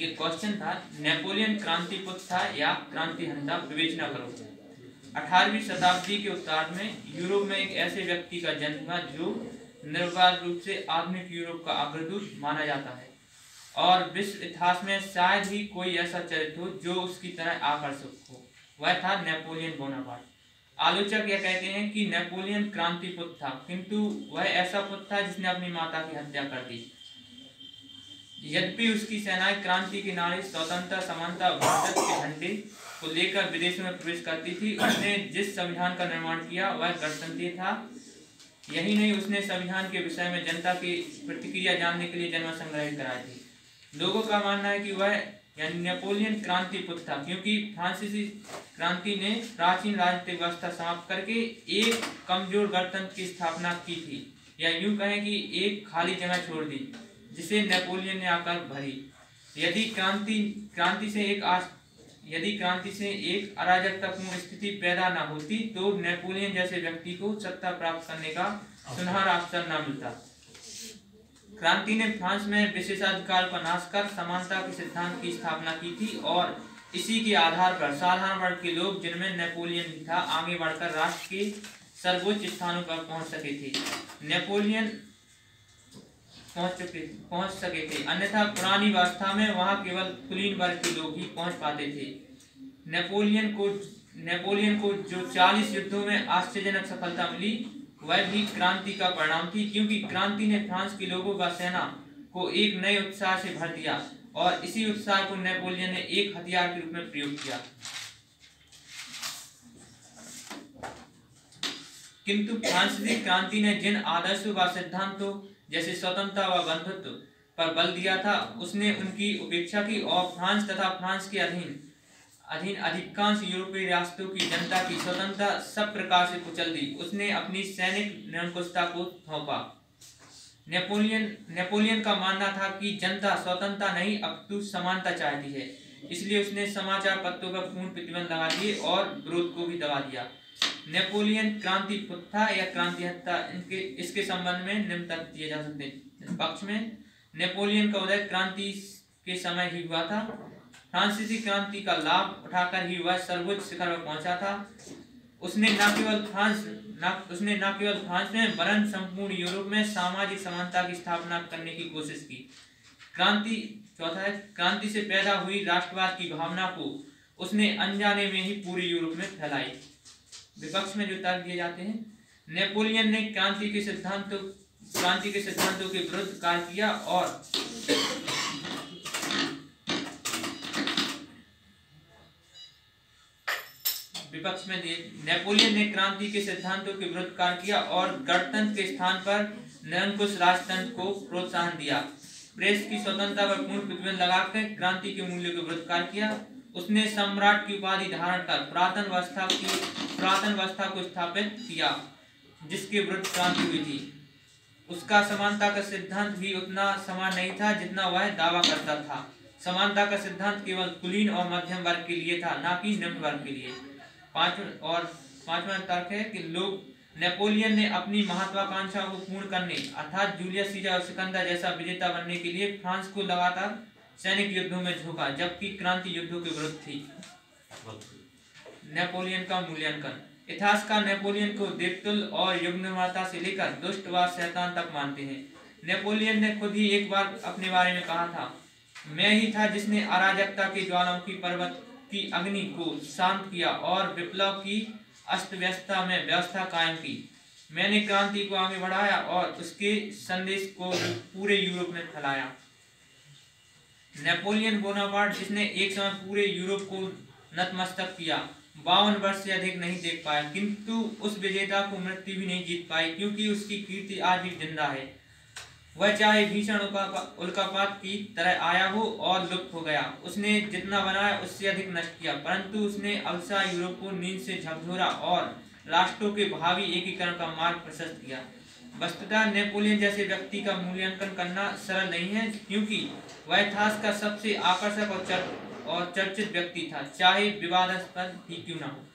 ये क्वेश्चन था, नेपोलियन क्रांति पुत्र था या क्रांति हंता, विवेचना करो। 18वीं शताब्दी के उत्तरार्ध में यूरोप में एक ऐसे व्यक्ति का जन्म हुआ जो निर्विवाद रूप से आधुनिक यूरोप का अग्रदूत माना जाता है और विश्व इतिहास में शायद ही कोई ऐसा चरित्र हो जो उसकी तरह आकर्षक हो। वह था नेपोलियन बोनापार्ट। आलोचक यह कहते हैं कि नेपोलियन क्रांति पुत्र था, किंतु वह ऐसा पुत्र था जिसने अपनी माता की हत्या कर दी। यद्यपि उसकी सेनाएं क्रांति के नारे स्वतंत्रता, समानता, भारत के झंडे को लेकर विदेशों में प्रवेश करती थी, उसने जिस संविधान का निर्माण किया वह गणतंत्रीय था। यही नहीं, उसने संविधान के विषय में जनता की प्रतिक्रिया जानने के लिए जनमत संग्रह कराए थे। लोगों का मानना है कि वह यानी नेपोलियन क्रांति पुत्र था क्योंकि फ्रांसीसी क्रांति ने प्राचीन राजनीतिक व्यवस्था समाप्त करके एक कमजोर गणतंत्र की स्थापना की थी, या यूं कहें कि एक खाली जगह छोड़ दी जिसे नेपोलियन ने आकर भरी। यदि क्रांति से एक अराजकतापूर्ण स्थिति पैदा न होती तो नेपोलियन जैसे व्यक्ति को सत्ता प्राप्त करने का सुनहरा अवसर न मिलता। क्रांति ने फ्रांस में विशेषाधिकार का नाश कर समानता के सिद्धांत की स्थापना की थी और इसी के आधार पर साधारण वर्ग के लोग, जिनमें नेपोलियन भी था, आगे बढ़कर राष्ट्र के सर्वोच्च स्थानों पर पहुंच सके थे। अन्यथा पुरानी व्यवस्था में वहां केवल कुलीन वर्ग के लोग ही पहुंच पाते थे। नेपोलियन को जो 40 युद्धों में आश्चर्यजनक सफलता मिली वह भी क्रांति का परिणाम थी, क्योंकि क्रांति ने फ्रांस के लोगों व सेना को एक नए उत्साह से भर दिया और इसी उत्साह को नेपोलियन ने एक हथियार के रूप में प्रयोग किया। किंतु फ्रांसीसी क्रांति ने जिन आदर्शों व सिद्धांतों जैसे स्वतंत्रता व बंधुत्व पर बल दिया था, उसने उनकी उपेक्षा की और फ्रांस तथा फ्रांस के अधीन अधिकांश यूरोपीय रियासतों की जनता की स्वतंत्रता सब प्रकार से कुचल दी। उसने अपनी सैनिक निरंकुशता को थोपा। नेपोलियन का मानना था कि जनता स्वतंत्रता नहीं अपितु समानता चाहती है, इसलिए उसने समाचार पत्रों पर पूर्ण प्रतिबंध लगा दिए और विरोध को भी दबा दिया। नेपोलियन क्रांति पुत्र था या क्रांति हत्या, इसके संबंध में निम्न तथ्य दिए जा सकते हैं। पक्ष में नेपोलियन का उदय क्रांति के समय ही हुआ था। फ्रांसीसी क्रांति का लाभ उठाकर ही वह सर्वोच्च शिखर पर पहुंचा था। उसने न केवल फ्रांस में वरन संपूर्ण यूरोप में सामाजिक समानता की स्थापना करने की कोशिश की। क्रांति से पैदा हुई राष्ट्रवाद की भावना को उसने अनजाने में ही पूरे यूरोप में फैलाई। विपक्ष में जो तर्क दिए जाते हैं, नेपोलियन ने क्रांति के सिद्धांतों के विरुद्ध कार्य किया और नेपोलियन ने क्रांति के सिद्धांतों के विरुद्ध कार्य किया और गणतंत्र के स्थान पर निरंकुश राजतंत्र को प्रोत्साहन दिया। प्रेस की स्वतंत्रता पर पूर्ण प्रतिबंध लगाकर क्रांति के मूल्यों के विरुद्ध कार्य किया। उसने सम्राट की उपाधि धारण कर पुरातन व्यवस्था को स्थापित किया जिसके विरुद्ध क्रांति हुई थी। उसका समानता का सिद्धांत भी उतना समान नहीं था जितना वह दावा करता था। समानता का सिद्धांत केवल कुलीन और मध्यम वर्ग के लिए था, न कि निम्न वर्ग के लिए। पांचवा तर्क है कि नेपोलियन ने अपनी महत्वाकांक्षा को पूर्ण करने अर्थात जूलियस सीजर और सिकंदर जैसा विजेता बनने के लिए फ्रांस को लगातार सैनिक युद्धों में झोंका, जबकि क्रांति युद्धों के विरुद्ध थी। नेपोलियन का मूल्यांकन। इतिहासकार नेपोलियन को देवतुल्य और युग निर्माता से लेकर दुष्ट व शैतान तक मानते हैं। नेपोलियन ने खुद ही एक बार अपने बारे में कहा था, मैं ही था जिसने अराजकता के ज्वालामुखी पर्वत की अग्नि को शांत किया और विप्लव की अस्त व्यवस्था में व्यवस्था कायम की। मैंने क्रांति को आगे बढ़ाया और उसके संदेश को पूरे यूरोप में फैलाया। नेपोलियन बोनापार्ट, जिसने एक समय पूरे यूरोप को नतमस्तक किया, 52 वर्ष से अधिक नहीं देख पाया, किंतु उस विजेता को मृत्यु भी नहीं जीत पाई, क्योंकि उसकी कीर्ति आज भी जिंदा है। वह चाहे भीषण उल्कापात की तरह आया हो और लुप्त हो गया। उसने जितना बनाया उससे अधिक नष्ट किया, परंतु उसने अवसा यूरोप को नींद से झकझोरा और राष्ट्रों के भावी एकीकरण का मार्ग प्रशस्त किया। वस्तुतः नेपोलियन जैसे व्यक्ति का मूल्यांकन करना सरल नहीं है, क्योंकि वह इतिहास का सबसे आकर्षक और चर्चित व्यक्ति था, चाहे विवादास्पद ही क्यों न हो।